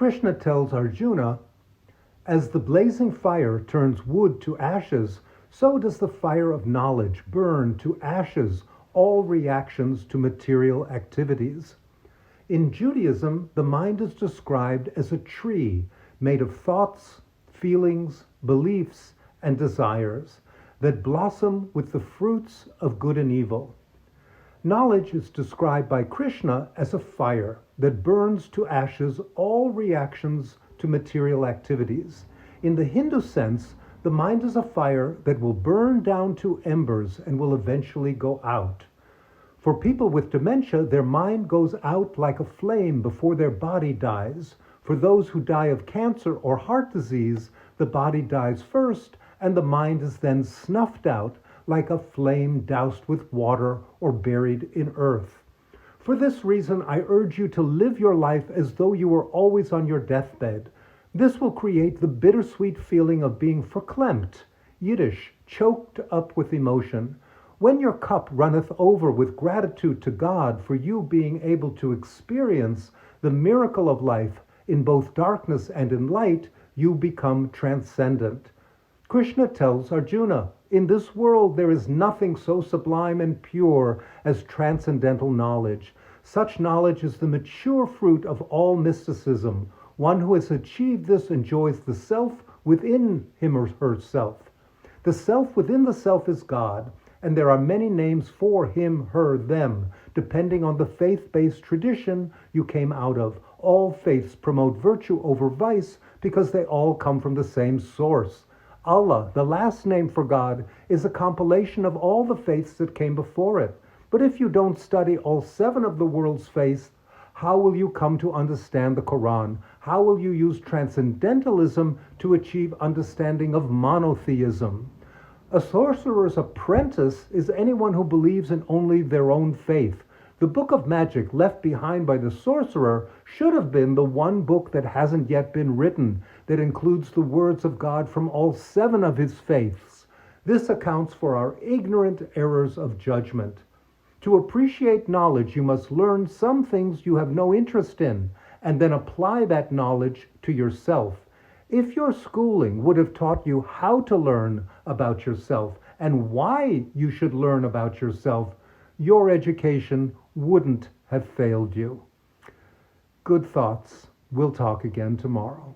Krishna tells Arjuna, as the blazing fire turns wood to ashes, so does the fire of knowledge burn to ashes all reactions to material activities. In Judaism, the mind is described as a tree made of thoughts, feelings, beliefs, and desires that blossom with the fruits of good and evil. Knowledge is described by Krishna as a fire that burns to ashes all reactions to material activities. In the Hindu sense, the mind is a fire that will burn down to embers and will eventually go out. For people with dementia, their mind goes out like a flame before their body dies. For those who die of cancer or heart disease, the body dies first, and the mind is then snuffed out like a flame doused with water or buried in earth. For this reason, I urge you to live your life as though you were always on your deathbed. This will create the bittersweet feeling of being verklempt, Yiddish, choked up with emotion. When your cup runneth over with gratitude to God for you being able to experience the miracle of life in both darkness and in light, you become transcendent. Krishna tells Arjuna, in this world there is nothing so sublime and pure as transcendental knowledge. Such knowledge is the mature fruit of all mysticism. One who has achieved this enjoys the self within him or herself. The self within the self is God, and there are many names for him, her, them, depending on the faith-based tradition you came out of. All faiths promote virtue over vice because they all come from the same source. Allah, the last name for God, is a compilation of all the faiths that came before it. But if you don't study all 7 of the world's faiths, how will you come to understand the Quran? How will you use transcendentalism to achieve understanding of monotheism? A sorcerer's apprentice is anyone who believes in only their own faith. The book of magic left behind by the sorcerer should have been the one book that hasn't yet been written, that includes the words of God from all 7 of his faiths. This accounts for our ignorant errors of judgment. To appreciate knowledge, you must learn some things you have no interest in, and then apply that knowledge to yourself. If your schooling would have taught you how to learn about yourself and why you should learn about yourself, your education wouldn't have failed you. Good thoughts. We'll talk again tomorrow.